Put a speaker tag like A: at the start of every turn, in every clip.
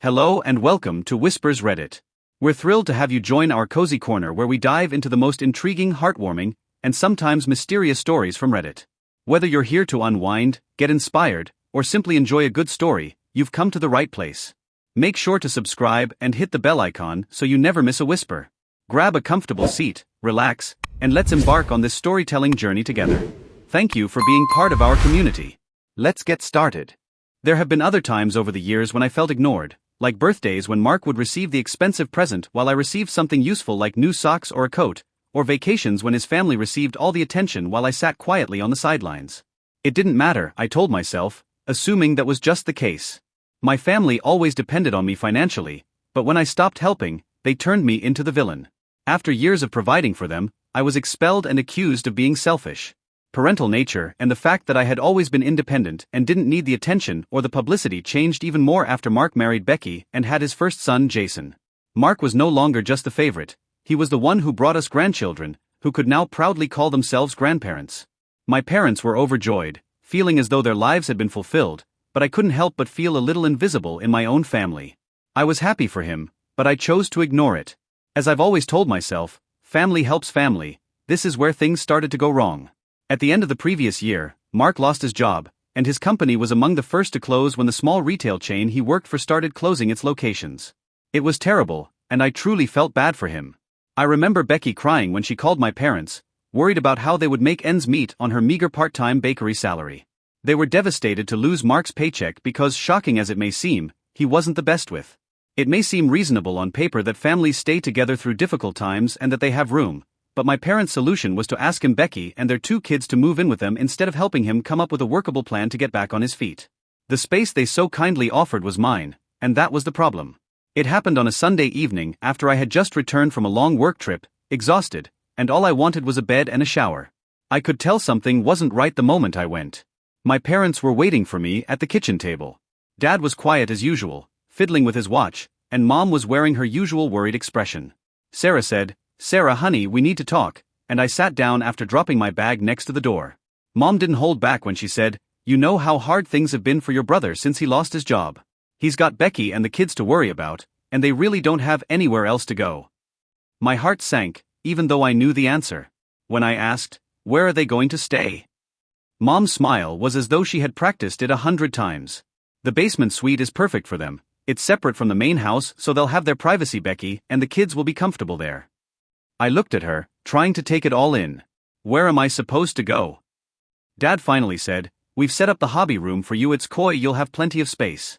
A: Hello and welcome to Whispers Reddit. We're thrilled to have you join our cozy corner where we dive into the most intriguing, heartwarming, and sometimes mysterious stories from Reddit. Whether you're here to unwind, get inspired, or simply enjoy a good story, you've come to the right place. Make sure to subscribe and hit the bell icon so you never miss a whisper. Grab a comfortable seat, relax, and let's embark on this storytelling journey together. Thank you for being part of our community. Let's get started. There have been other times over the years when I felt ignored, like birthdays when Mark would receive the expensive present while I received something useful like new socks or a coat, or vacations when his family received all the attention while I sat quietly on the sidelines. It didn't matter, I told myself, assuming that was just the case. My family always depended on me financially, but when I stopped helping, they turned me into the villain. After years of providing for them, I was expelled and accused of being selfish. Parental nature and the fact that I had always been independent and didn't need the attention or the publicity changed even more after Mark married Becky and had his first son, Jason. Mark was no longer just the favorite, he was the one who brought us grandchildren, who could now proudly call themselves grandparents. My parents were overjoyed, feeling as though their lives had been fulfilled, but I couldn't help but feel a little invisible in my own family. I was happy for him, but I chose to ignore it. As I've always told myself, family helps family. This is where things started to go wrong. At the end of the previous year, Mark lost his job, and his company was among the first to close when the small retail chain he worked for started closing its locations. It was terrible, and I truly felt bad for him. I remember Becky crying when she called my parents, worried about how they would make ends meet on her meager part-time bakery salary. They were devastated to lose Mark's paycheck because, shocking as it may seem, he wasn't the best with. It may seem reasonable on paper that families stay together through difficult times and that they have room, but my parents' solution was to ask him Becky and their 2 kids to move in with them instead of helping him come up with a workable plan to get back on his feet. The space they so kindly offered was mine, and that was the problem. It happened on a Sunday evening after I had just returned from a long work trip, exhausted, and all I wanted was a bed and a shower. I could tell something wasn't right the moment I went. My parents were waiting for me at the kitchen table. Dad was quiet as usual, fiddling with his watch, and Mom was wearing her usual worried expression. Sarah said, "Sarah, honey, we need to talk," and I sat down after dropping my bag next to the door. Mom didn't hold back when she said, "You know how hard things have been for your brother since he lost his job. He's got Becky and the kids to worry about, and they really don't have anywhere else to go." My heart sank, even though I knew the answer. When I asked, "Where are they going to stay?" Mom's smile was as though she had practiced it 100 times. "The basement suite is perfect for them. It's separate from the main house, so they'll have their privacy, Becky, and the kids will be comfortable there." I looked at her, trying to take it all in. Where am I supposed to go? Dad finally said, "We've set up the hobby room for you, it's coy, you'll have plenty of space."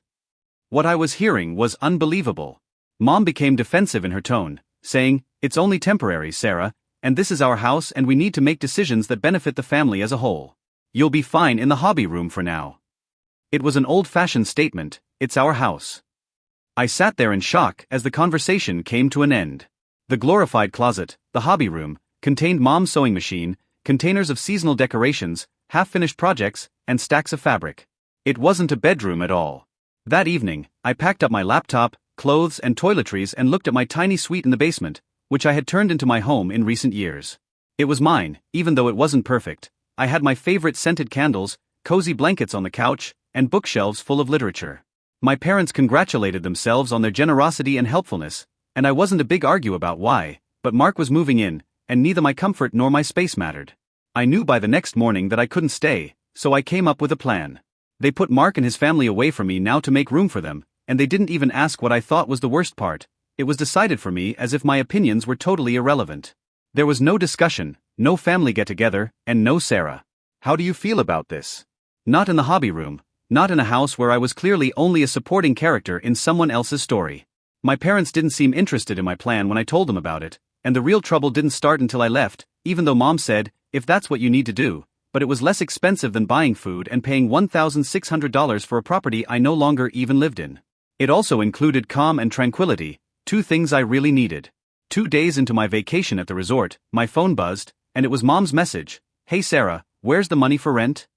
A: What I was hearing was unbelievable. Mom became defensive in her tone, saying, "It's only temporary, Sarah, and this is our house and we need to make decisions that benefit the family as a whole. You'll be fine in the hobby room for now." It was an old-fashioned statement, it's our house. I sat there in shock as the conversation came to an end. The glorified closet, the hobby room, contained Mom's sewing machine, containers of seasonal decorations, half-finished projects, and stacks of fabric. It wasn't a bedroom at all. That evening, I packed up my laptop, clothes and toiletries and looked at my tiny suite in the basement, which I had turned into my home in recent years. It was mine, even though it wasn't perfect. I had my favorite scented candles, cozy blankets on the couch, and bookshelves full of literature. My parents congratulated themselves on their generosity and helpfulness, and I wasn't a big argue about why, but Mark was moving in, and neither my comfort nor my space mattered. I knew by the next morning that I couldn't stay, so I came up with a plan. They put Mark and his family away from me now to make room for them, and they didn't even ask what I thought was the worst part. It was decided for me as if my opinions were totally irrelevant. There was no discussion, no family get-together, and no Sarah. How do you feel about this? Not in the hobby room, not in a house where I was clearly only a supporting character in someone else's story. My parents didn't seem interested in my plan when I told them about it, and the real trouble didn't start until I left, even though Mom said, "If that's what you need to do," but it was less expensive than buying food and paying $1,600 for a property I no longer even lived in. It also included calm and tranquility, 2 things I really needed. 2 days into my vacation at the resort, my phone buzzed, and it was Mom's message, "Hey Sarah, where's the money for rent?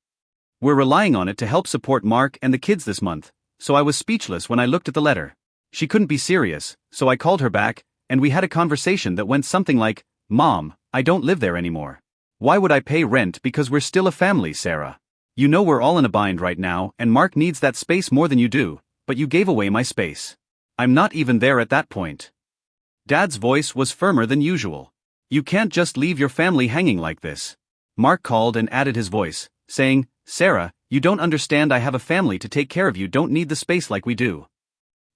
A: We're relying on it to help support Mark and the kids this month," so I was speechless when I looked at the letter. She couldn't be serious, so I called her back, and we had a conversation that went something like, "Mom, I don't live there anymore. Why would I pay rent because we're still a family, Sarah? You know we're all in a bind right now and Mark needs that space more than you do, but you gave away my space. I'm not even there at that point. Dad's voice was firmer than usual. You can't just leave your family hanging like this. Mark called and added his voice, saying, Sarah, you don't understand, I have a family to take care of, you don't need the space like we do.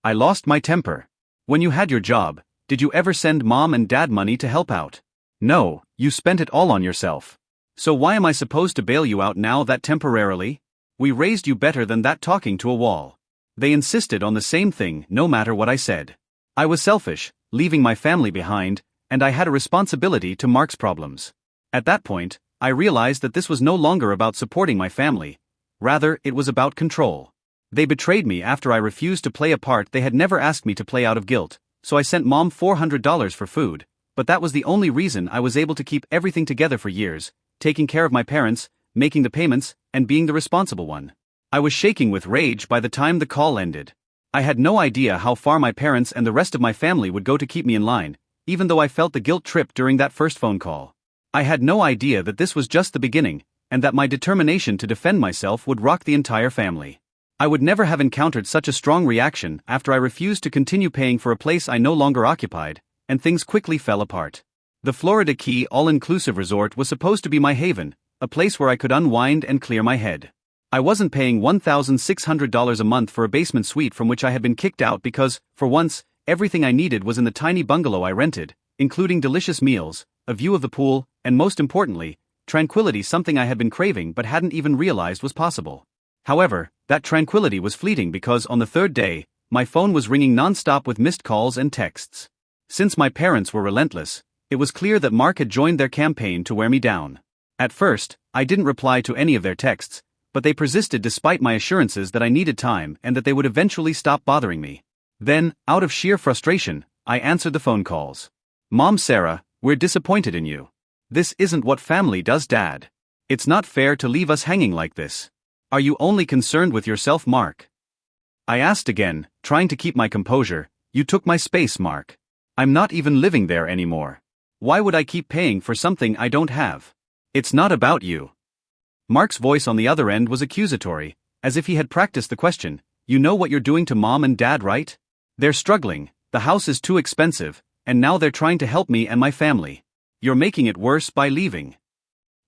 A: I lost my temper. When you had your job, did you ever send mom and dad money to help out? No, you spent it all on yourself. So why am I supposed to bail you out now that temporarily? We raised you better than that, talking to a wall. They insisted on the same thing no matter what I said. I was selfish, leaving my family behind, and I had a responsibility to Mark's problems. At that point, I realized that this was no longer about supporting my family. Rather, it was about control. They betrayed me after I refused to play a part they had never asked me to play out of guilt, so I sent mom $400 for food, but that was the only reason I was able to keep everything together for years, taking care of my parents, making the payments, and being the responsible one. I was shaking with rage by the time the call ended. I had no idea how far my parents and the rest of my family would go to keep me in line, even though I felt the guilt trip during that first phone call. I had no idea that this was just the beginning, and that my determination to defend myself would rock the entire family. I would never have encountered such a strong reaction after I refused to continue paying for a place I no longer occupied, and things quickly fell apart. The Florida Key all-inclusive resort was supposed to be my haven, a place where I could unwind and clear my head. I wasn't paying $1,600 a month for a basement suite from which I had been kicked out because, for once, everything I needed was in the tiny bungalow I rented, including delicious meals, a view of the pool, and most importantly, tranquility, something I had been craving but hadn't even realized was possible. However, that tranquility was fleeting because on the third day, my phone was ringing non-stop with missed calls and texts. Since my parents were relentless, it was clear that Mark had joined their campaign to wear me down. At first, I didn't reply to any of their texts, but they persisted despite my assurances that I needed time and that they would eventually stop bothering me. Then, out of sheer frustration, I answered the phone calls. Mom, Sarah, we're disappointed in you. This isn't what family does, Dad. It's not fair to leave us hanging like this. Are you only concerned with yourself, Mark? I asked again, trying to keep my composure. You took my space, Mark. I'm not even living there anymore. Why would I keep paying for something I don't have? It's not about you. Mark's voice on the other end was accusatory, as if he had practiced the question. You know what you're doing to mom and dad, right? They're struggling, the house is too expensive, and now they're trying to help me and my family. You're making it worse by leaving.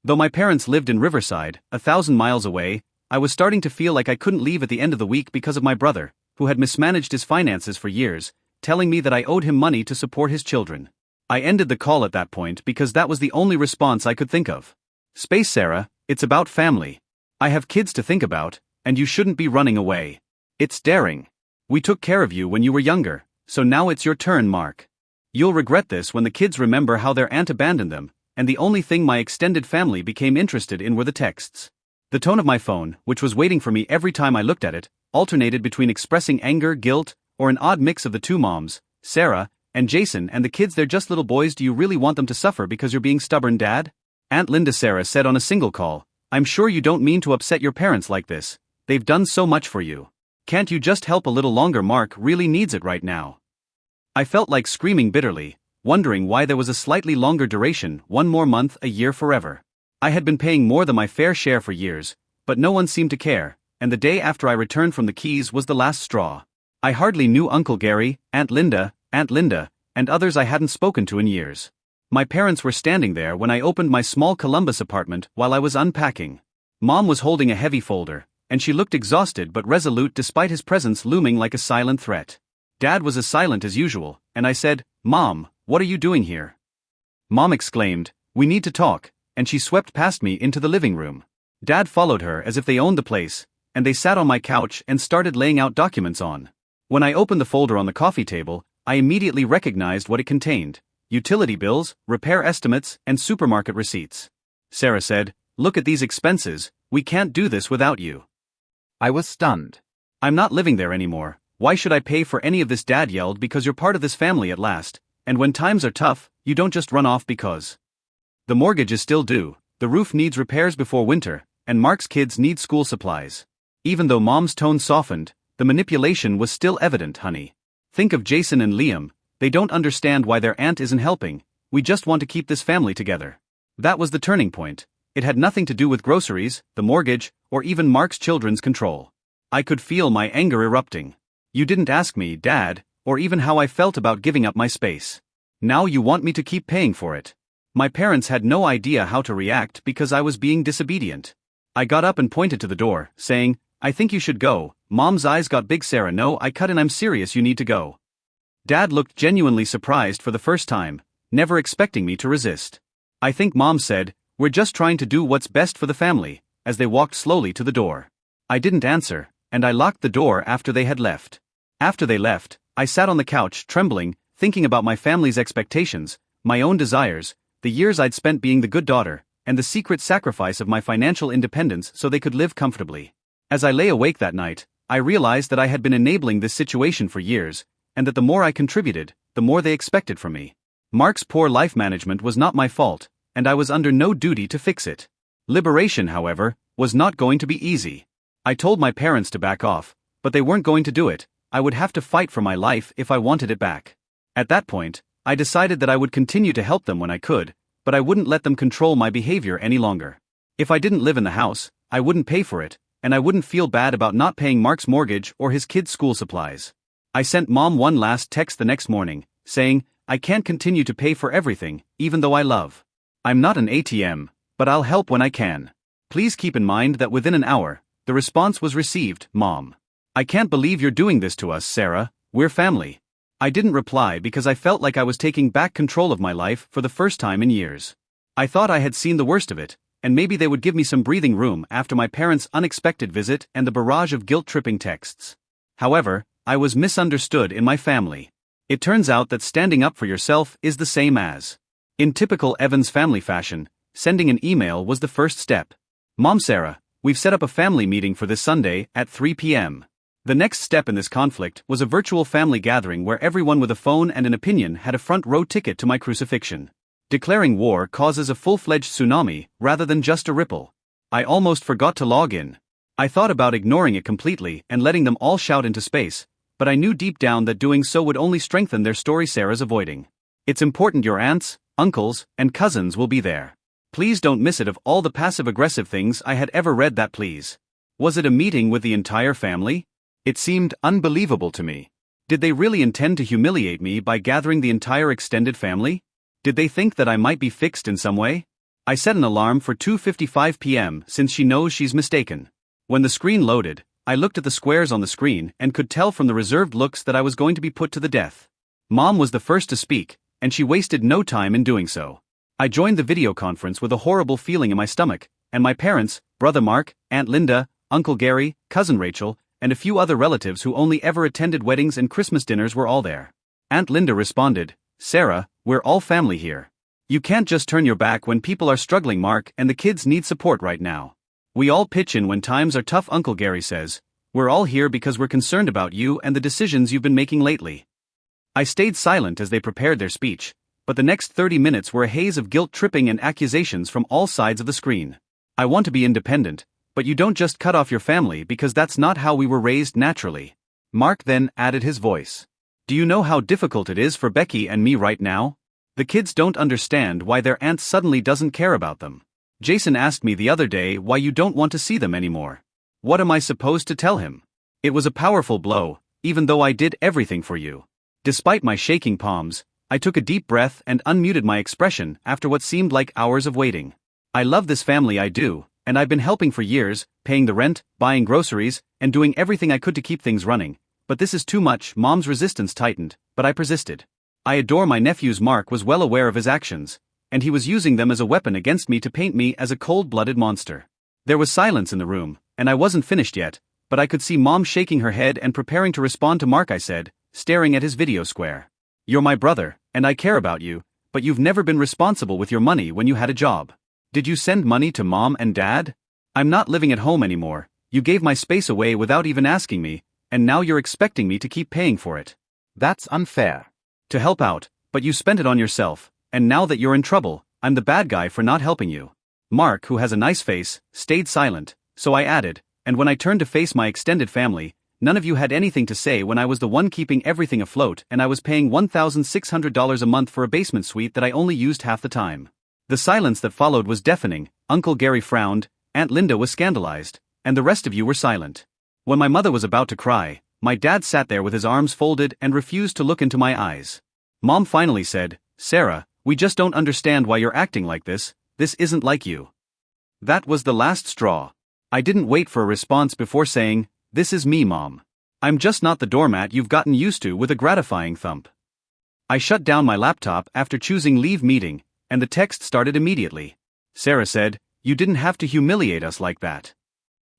A: Though my parents lived in Riverside, 1,000 miles away, I was starting to feel like I couldn't leave at the end of the week because of my brother, who had mismanaged his finances for years, telling me that I owed him money to support his children. I ended the call at that point because that was the only response I could think of. Space, Sarah, it's about family. I have kids to think about, and you shouldn't be running away. It's daring. We took care of you when you were younger, so now it's your turn, Mark. You'll regret this when the kids remember how their aunt abandoned them, and the only thing my extended family became interested in were the texts. The tone of my phone, which was waiting for me every time I looked at it, alternated between expressing anger, guilt, or an odd mix of the two moms, Sarah, and Jason, and the kids, they're just little boys. Do you really want them to suffer because you're being stubborn, Dad? Aunt Linda, Sarah said on a single call, I'm sure you don't mean to upset your parents like this. They've done so much for you. Can't you just help a little longer? Mark really needs it right now. I felt like screaming bitterly, wondering why there was a slightly longer duration, one more month, a year, forever. I had been paying more than my fair share for years, but no one seemed to care, and the day after I returned from the Keys was the last straw. I hardly knew Uncle Gary, Aunt Linda, and others I hadn't spoken to in years. My parents were standing there when I opened my small Columbus apartment while I was unpacking. Mom was holding a heavy folder, and she looked exhausted but resolute despite his presence looming like a silent threat. Dad was as silent as usual, and I said, Mom, what are you doing here? Mom exclaimed, we need to talk, and she swept past me into the living room. Dad followed her as if they owned the place, and they sat on my couch and started laying out documents on. When I opened the folder on the coffee table, I immediately recognized what it contained: utility bills, repair estimates, and supermarket receipts. Sarah said, look at these expenses, we can't do this without you. I was stunned. I'm not living there anymore. Why should I pay for any of this? Dad yelled. Because you're part of this family at last, and when times are tough, you don't just run off because the mortgage is still due, the roof needs repairs before winter, and Mark's kids need school supplies. Even though Mom's tone softened, the manipulation was still evident, honey. Think of Jason and Liam, they don't understand why their aunt isn't helping, we just want to keep this family together. That was the turning point. It had nothing to do with groceries, the mortgage, or even Mark's children's control. I could feel my anger erupting. You didn't ask me, Dad, or even how I felt about giving up my space. Now you want me to keep paying for it. My parents had no idea how to react because I was being disobedient. I got up and pointed to the door, saying, "I think you should go." Mom's eyes got big. "Sarah, no," I cut in. "I'm serious, you need to go." Dad looked genuinely surprised for the first time, never expecting me to resist. I think Mom said, "We're just trying to do what's best for the family," as they walked slowly to the door. I didn't answer, and I locked the door after they had left. After they left, I sat on the couch, trembling, thinking about my family's expectations, my own desires, the years I'd spent being the good daughter, and the secret sacrifice of my financial independence so they could live comfortably. As I lay awake that night, I realized that I had been enabling this situation for years, and that the more I contributed, the more they expected from me. Mark's poor life management was not my fault, and I was under no duty to fix it. Liberation, however, was not going to be easy. I told my parents to back off, but they weren't going to do it. I would have to fight for my life if I wanted it back. At that point, I decided that I would continue to help them when I could, but I wouldn't let them control my behavior any longer. If I didn't live in the house, I wouldn't pay for it, and I wouldn't feel bad about not paying Mark's mortgage or his kids' school supplies. I sent Mom one last text the next morning, saying, "I can't continue to pay for everything, even though I love. I'm not an ATM, but I'll help when I can. Please keep in mind that within an hour, the response was received, Mom. I can't believe you're doing this to us, Sarah, we're family." I didn't reply because I felt like I was taking back control of my life for the first time in years. I thought I had seen the worst of it, and maybe they would give me some breathing room after my parents' unexpected visit and the barrage of guilt-tripping texts. However, I was misunderstood in my family. It turns out that standing up for yourself is the same as. In typical Evans family fashion, sending an email was the first step. "Mom, Sarah, we've set up a family meeting for this Sunday at 3 p.m. The next step in this conflict was a virtual family gathering where everyone with a phone and an opinion had a front row ticket to my crucifixion. Declaring war causes a full-fledged tsunami rather than just a ripple. I almost forgot to log in. I thought about ignoring it completely and letting them all shout into space, but I knew deep down that doing so would only strengthen their story Sarah's avoiding. It's important your aunts, uncles, and cousins will be there. Please don't miss it. Of all the passive-aggressive things I had ever read, that please. Was it a meeting with the entire family? It seemed unbelievable to me. Did they really intend to humiliate me by gathering the entire extended family? Did they think that I might be fixed in some way? I set an alarm for 2:55 p.m. since she knows she's mistaken. When the screen loaded, I looked at the squares on the screen and could tell from the reserved looks that I was going to be put to the death. Mom was the first to speak, and she wasted no time in doing so. I joined the video conference with a horrible feeling in my stomach, and my parents, Brother Mark, Aunt Linda, Uncle Gary, Cousin Rachel, and a few other relatives who only ever attended weddings and Christmas dinners were all there. Aunt Linda responded, "Sarah, we're all family here. You can't just turn your back when people are struggling, Mark, and the kids need support right now. We all pitch in when times are tough." Uncle Gary says, "We're all here because we're concerned about you and the decisions you've been making lately." I stayed silent as they prepared their speech, but the next 30 minutes were a haze of guilt-tripping and accusations from all sides of the screen. I want to be independent, but you don't just cut off your family because that's not how we were raised naturally. Mark then added his voice. "Do you know how difficult it is for Becky and me right now? The kids don't understand why their aunt suddenly doesn't care about them. Jason asked me the other day why you don't want to see them anymore. What am I supposed to tell him? It was a powerful blow, even though I did everything for you." Despite my shaking palms, I took a deep breath and unmuted my expression after what seemed like hours of waiting. I love this family, I do, and I've been helping for years, paying the rent, buying groceries, and doing everything I could to keep things running. But this is too much. Mom's resistance tightened, but I persisted. I adore my nephews. Mark was well aware of his actions, and he was using them as a weapon against me to paint me as a cold-blooded monster. There was silence in the room, and I wasn't finished yet, but I could see Mom shaking her head and preparing to respond to Mark. I said, staring at his video square, "You're my brother, and I care about you, but you've never been responsible with your money when you had a job. Did you send money to Mom and Dad? I'm not living at home anymore. You gave my space away without even asking me, and now you're expecting me to keep paying for it. That's unfair. To help out, but you spent it on yourself, and now that you're in trouble, I'm the bad guy for not helping you." Mark, who has a nice face, stayed silent, so I added, "And when I turned to face my extended family, none of you had anything to say when I was the one keeping everything afloat and I was paying $1,600 a month for a basement suite that I only used half the time." The silence that followed was deafening. Uncle Gary frowned, Aunt Linda was scandalized, and the rest of you were silent. When my mother was about to cry, My dad sat there with his arms folded and refused to look into my eyes. Mom finally said, "Sarah, we just don't understand why you're acting like this. This isn't like you." That was the last straw. I didn't wait for a response before saying, "This is me, Mom. I'm just not the doormat you've gotten used to," with a gratifying thump. I shut down my laptop after choosing leave meeting, and the text started immediately. Sarah said, "You didn't have to humiliate us like that.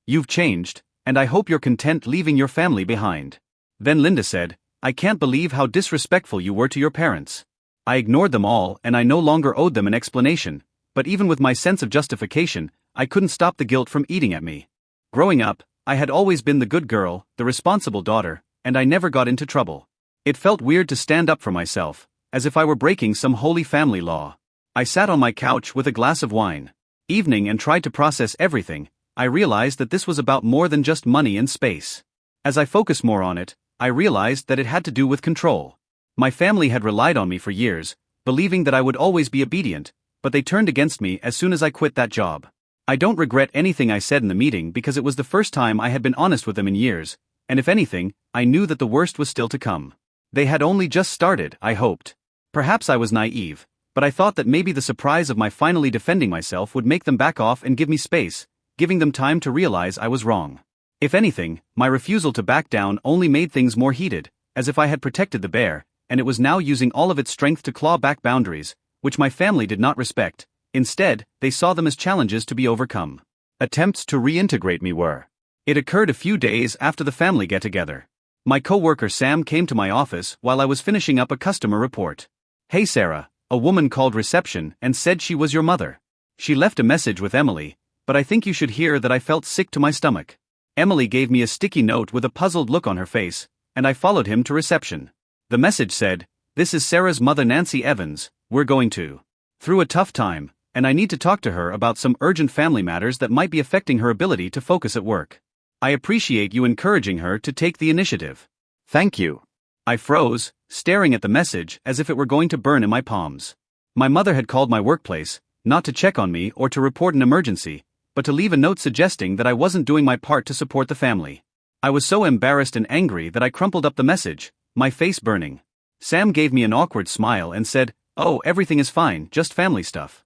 A: You've changed, and I hope you're content leaving your family behind." Then Linda said, "I can't believe how disrespectful you were to your parents. I ignored them all and I no longer owed them an explanation, but even with my sense of justification, I couldn't stop the guilt from eating at me. Growing up, I had always been the good girl, the responsible daughter, and I never got into trouble. It felt weird to stand up for myself, as if I were breaking some holy family law. I sat on my couch with a glass of wine. Evening and tried to process everything. I realized that this was about more than just money and space. As I focused more on it, I realized that it had to do with control. My family had relied on me for years, believing that I would always be obedient, but they turned against me as soon as I quit that job. I don't regret anything I said in the meeting because it was the first time I had been honest with them in years, and if anything, I knew that the worst was still to come. They had only just started, I hoped. Perhaps I was naive, but I thought that maybe the surprise of my finally defending myself would make them back off and give me space, giving them time to realize I was wrong. If anything, my refusal to back down only made things more heated, as if I had protected the bear, and it was now using all of its strength to claw back boundaries, which my family did not respect. Instead, they saw them as challenges to be overcome. Attempts to reintegrate me were. It occurred a few days after the family get-together. My coworker Sam came to my office while I was finishing up a customer report. "Hey Sarah," a woman called reception and said she was your mother. "She left a message with Emily, but I think you should hear that I felt sick to my stomach." Emily gave me a sticky note with a puzzled look on her face, and I followed him to reception. The message said, "This is Sarah's mother Nancy Evans, we're going through a tough time, and I need to talk to her about some urgent family matters that might be affecting her ability to focus at work. I appreciate you encouraging her to take the initiative. Thank you." I froze, staring at the message as if it were going to burn in my palms. My mother had called my workplace, not to check on me or to report an emergency, but to leave a note suggesting that I wasn't doing my part to support the family. I was so embarrassed and angry that I crumpled up the message, my face burning. Sam gave me an awkward smile and said, "Oh, everything is fine, just family stuff."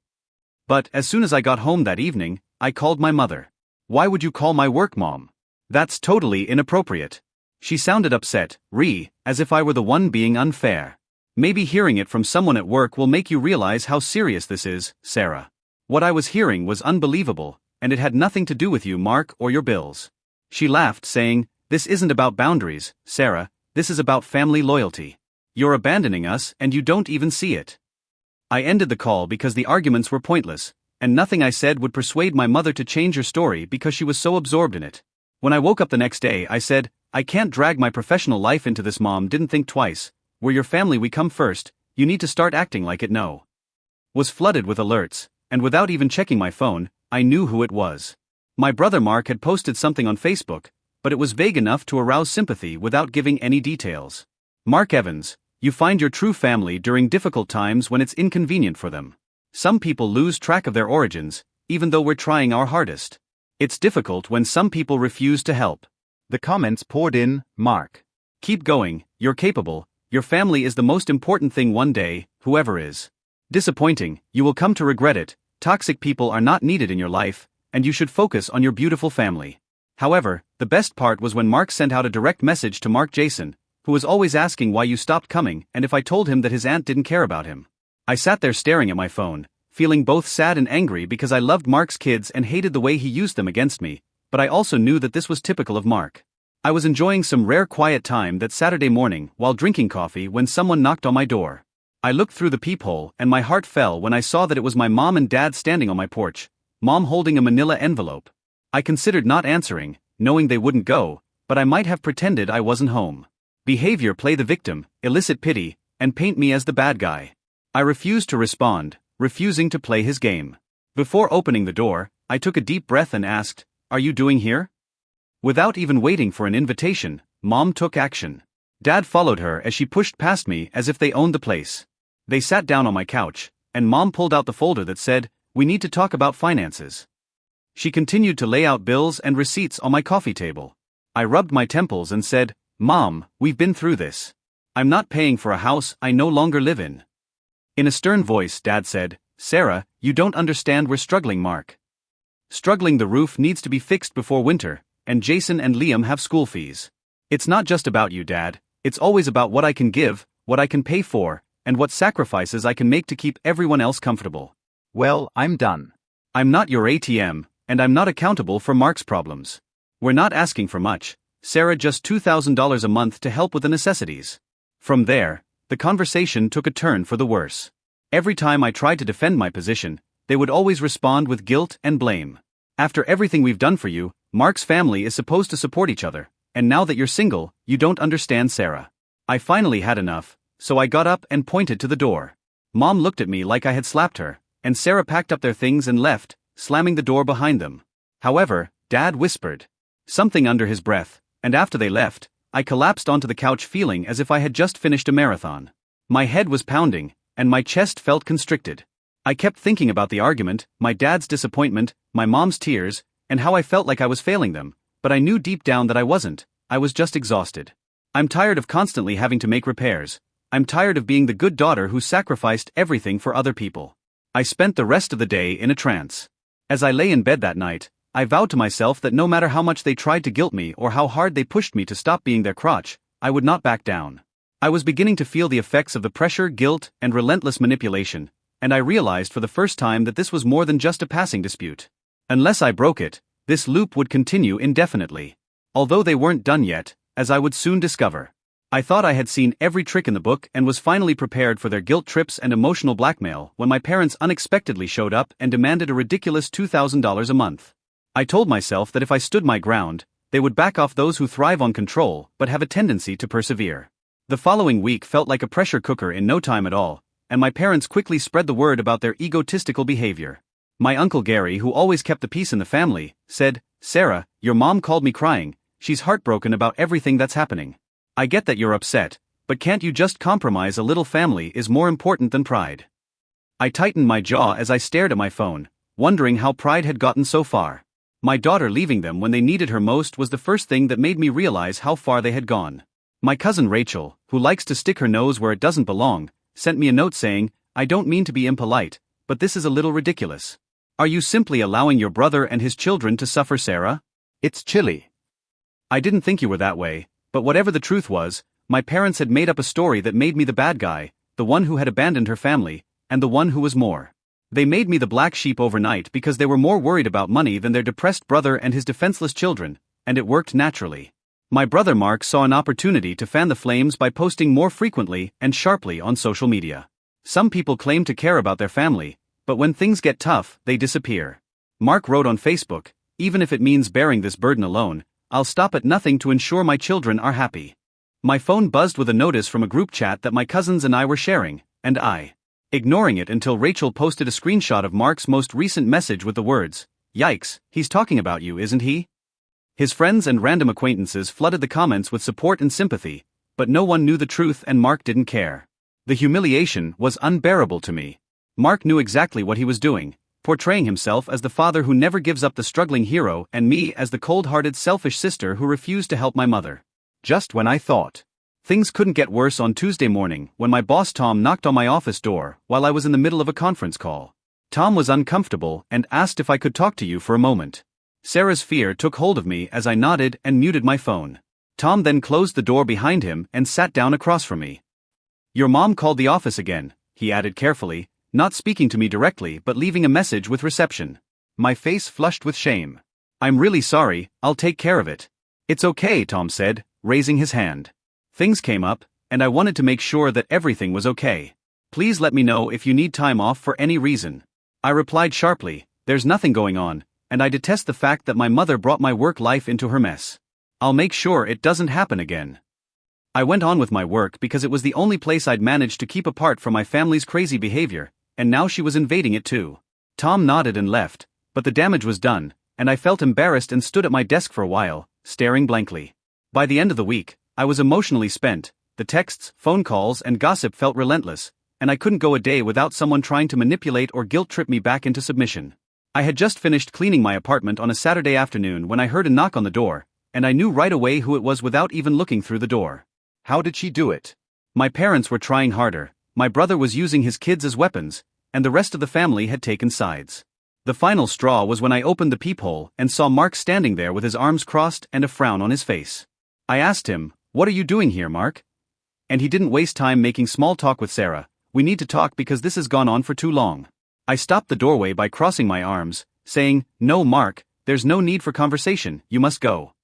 A: But as soon as I got home that evening, I called my mother. "Why would you call my work, Mom? That's totally inappropriate." She sounded upset, as if I were the one being unfair. "Maybe hearing it from someone at work will make you realize how serious this is, Sarah." What I was hearing was unbelievable, and it had nothing to do with you, Mark, or your bills. She laughed, saying, "This isn't about boundaries, Sarah, this is about family loyalty. You're abandoning us and you don't even see it." I ended the call because the arguments were pointless, and nothing I said would persuade my mother to change her story because she was so absorbed in it. When I woke up the next day, I said, "I can't drag my professional life into this. Mom didn't think twice. We're your family, we come first, you need to start acting like it." No. Was flooded with alerts, and without even checking my phone, I knew who it was. My brother Mark had posted something on Facebook, but it was vague enough to arouse sympathy without giving any details. "Mark Evans, you find your true family during difficult times when it's inconvenient for them. Some people lose track of their origins, even though we're trying our hardest. It's difficult when some people refuse to help." The comments poured in. "Mark, keep going, you're capable, your family is the most important thing one day, whoever is. Disappointing, you will come to regret it, toxic people are not needed in your life, and you should focus on your beautiful family." However, the best part was when Mark sent out a direct message to Mark Jason, who was always asking why you stopped coming and if I told him that his aunt didn't care about him. I sat there staring at my phone, feeling both sad and angry because I loved Mark's kids and hated the way he used them against me, but I also knew that this was typical of Mark. I was enjoying some rare quiet time that Saturday morning while drinking coffee when someone knocked on my door. I looked through the peephole and my heart fell when I saw that it was my mom and dad standing on my porch, Mom holding a manila envelope. I considered not answering, knowing they wouldn't go, but I might have pretended I wasn't home. Behavior: play the victim, elicit pity, and paint me as the bad guy. I refused to respond, refusing to play his game. Before opening the door, I took a deep breath and asked, "Are you doing here?" Without even waiting for an invitation, Mom took action. Dad followed her as she pushed past me as if they owned the place. They sat down on my couch, and Mom pulled out the folder that said, "We need to talk about finances." She continued to lay out bills and receipts on my coffee table. I rubbed my temples and said, Mom, we've been through this. I'm not paying for a house I no longer live in. In a stern voice, Dad said, Sarah, you don't understand, we're struggling, Mark. Struggling, the roof needs to be fixed before winter, and Jason and Liam have school fees. It's not just about you, Dad, it's always about what I can give, what I can pay for, and what sacrifices I can make to keep everyone else comfortable.
B: Well, I'm done.
A: I'm not your ATM, and I'm not accountable for Mark's problems. We're not asking for much, Sarah, just $2,000 a month to help with the necessities. From there, the conversation took a turn for the worse. Every time I tried to defend my position, they would always respond with guilt and blame. After everything we've done for you, Mark's family is supposed to support each other, and now that you're single, you don't understand, Sarah. I finally had enough, so I got up and pointed to the door. Mom looked at me like I had slapped her, and Sarah packed up their things and left, slamming the door behind them. However, Dad whispered something under his breath, and after they left, I collapsed onto the couch feeling as if I had just finished a marathon. My head was pounding, and my chest felt constricted. I kept thinking about the argument, my dad's disappointment, my mom's tears, and how I felt like I was failing them, but I knew deep down that I wasn't. I was just exhausted. I'm tired of constantly having to make repairs. I'm tired of being the good daughter who sacrificed everything for other people. I spent the rest of the day in a trance. As I lay in bed that night, I vowed to myself that no matter how much they tried to guilt me or how hard they pushed me to stop being their crotch, I would not back down. I was beginning to feel the effects of the pressure, guilt, and relentless manipulation, and I realized for the first time that this was more than just a passing dispute. Unless I broke it, this loop would continue indefinitely. Although they weren't done yet, as I would soon discover. I thought I had seen every trick in the book and was finally prepared for their guilt trips and emotional blackmail when my parents unexpectedly showed up and demanded a ridiculous $2,000 a month. I told myself that if I stood my ground, they would back off those who thrive on control but have a tendency to persevere. The following week felt like a pressure cooker in no time at all, and my parents quickly spread the word about their egotistical behavior. My Uncle Gary, who always kept the peace in the family, said, Sarah, your mom called me crying, she's heartbroken about everything that's happening. I get that you're upset, but can't you just compromise? A little family is more important than pride. I tightened my jaw as I stared at my phone, wondering how pride had gotten so far. My daughter leaving them when they needed her most was the first thing that made me realize how far they had gone. My cousin Rachel, who likes to stick her nose where it doesn't belong, sent me a note saying, I don't mean to be impolite, but this is a little ridiculous. Are you simply allowing your brother and his children to suffer, Sarah?
B: It's chilly.
A: I didn't think you were that way, but whatever the truth was, my parents had made up a story that made me the bad guy, the one who had abandoned her family, and the one who was more. They made me the black sheep overnight because they were more worried about money than their depressed brother and his defenseless children, and it worked naturally. My brother Mark saw an opportunity to fan the flames by posting more frequently and sharply on social media. Some people claim to care about their family, but when things get tough, they disappear. Mark wrote on Facebook, even if it means bearing this burden alone, I'll stop at nothing to ensure my children are happy. My phone buzzed with a notice from a group chat that my cousins and I were sharing, and I, ignoring it until Rachel posted a screenshot of Mark's most recent message with the words, Yikes, he's talking about you, isn't he? His friends and random acquaintances flooded the comments with support and sympathy, but no one knew the truth and Mark didn't care. The humiliation was unbearable to me. Mark knew exactly what he was doing, portraying himself as the father who never gives up the struggling hero and me as the cold-hearted selfish sister who refused to help my mother. Just when I thought things couldn't get worse, on Tuesday morning when my boss Tom knocked on my office door while I was in the middle of a conference call. Tom was uncomfortable and asked if I could talk to you for a moment. Sarah's fear took hold of me as I nodded and muted my phone. Tom then closed the door behind him and sat down across from me. Your mom called the office again, he added carefully, not speaking to me directly but leaving a message with reception. My face flushed with shame. I'm really sorry, I'll take care of it. It's okay, Tom said, raising his hand. Things came up, and I wanted to make sure that everything was okay. Please let me know if you need time off for any reason. I replied sharply, there's nothing going on, and I detest the fact that my mother brought my work life into her mess. I'll make sure it doesn't happen again. I went on with my work because it was the only place I'd managed to keep apart from my family's crazy behavior, and now she was invading it too. Tom nodded and left, but the damage was done, and I felt embarrassed and stood at my desk for a while, staring blankly. By the end of the week, I was emotionally spent. The texts, phone calls, and gossip felt relentless, and I couldn't go a day without someone trying to manipulate or guilt-trip me back into submission. I had just finished cleaning my apartment on a Saturday afternoon when I heard a knock on the door, and I knew right away who it was without even looking through the door.
B: How did she do it?
A: My parents were trying harder, my brother was using his kids as weapons, and the rest of the family had taken sides. The final straw was when I opened the peephole and saw Mark standing there with his arms crossed and a frown on his face. I asked him, "What are you doing here, Mark?" And he didn't waste time making small talk with Sarah. "We need to talk because this has gone on for too long." I stopped the doorway by crossing my arms, saying, "No, Mark, there's no need for conversation, you must go."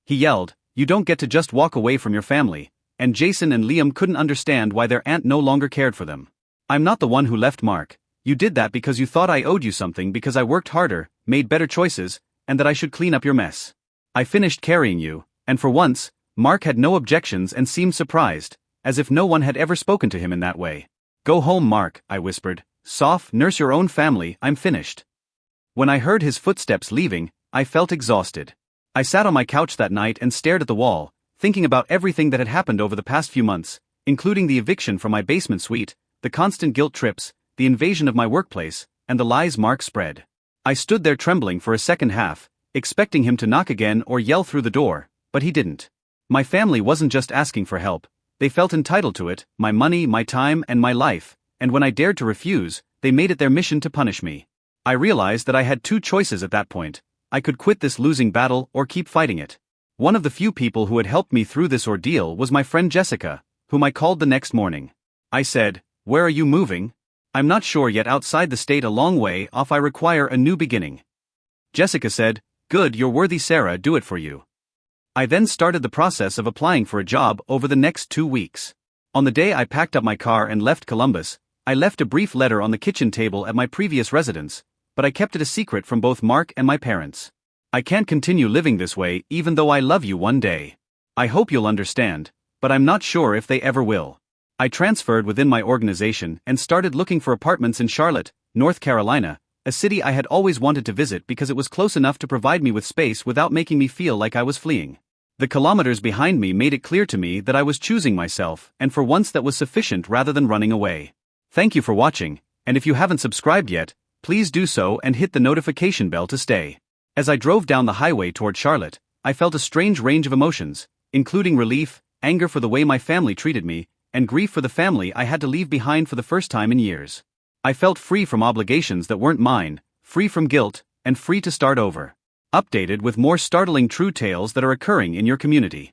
A: He yelled, "You don't get to just walk away from your family," and Jason and Liam couldn't understand why their aunt no longer cared for them. "I'm not the one who left, Mark. You did that because you thought I owed you something because I worked harder, made better choices, and that I should clean up your mess. I finished carrying you," and for once, Mark had no objections and seemed surprised, as if no one had ever spoken to him in that way. "Go home, Mark," I whispered. "Soft, nurse your own family, I'm finished." When I heard his footsteps leaving, I felt exhausted. I sat on my couch that night and stared at the wall, thinking about everything that had happened over the past few months, including the eviction from my basement suite, the constant guilt trips, the invasion of my workplace, and the lies Mark spread. I stood there trembling for a second half, expecting him to knock again or yell through the door, but he didn't. My family wasn't just asking for help, they felt entitled to it, my money, my time, and my life, and when I dared to refuse, they made it their mission to punish me. I realized that I had two choices at that point. I could quit this losing battle or keep fighting it. One of the few people who had helped me through this ordeal was my friend Jessica, whom I called the next morning. I said, "Where are you moving?" "I'm not sure yet, outside the state a long way off. I require a new beginning." Jessica said, "Good, your worthy Sarah do it for you." I then started the process of applying for a job over the next 2 weeks. On the day I packed up my car and left Columbus, I left a brief letter on the kitchen table at my previous residence, but I kept it a secret from both Mark and my parents. "I can't continue living this way even though I love you one day. I hope you'll understand, but I'm not sure if they ever will." I transferred within my organization and started looking for apartments in Charlotte, North Carolina, a city I had always wanted to visit because it was close enough to provide me with space without making me feel like I was fleeing. The kilometers behind me made it clear to me that I was choosing myself, and for once that was sufficient rather than running away. Thank you for watching, and if you haven't subscribed yet, please do so and hit the notification bell to stay. As I drove down the highway toward Charlotte, I felt a strange range of emotions, including relief, anger for the way my family treated me, and grief for the family I had to leave behind for the first time in years. I felt free from obligations that weren't mine, free from guilt, and free to start over. Updated with more startling true tales that are occurring in your community.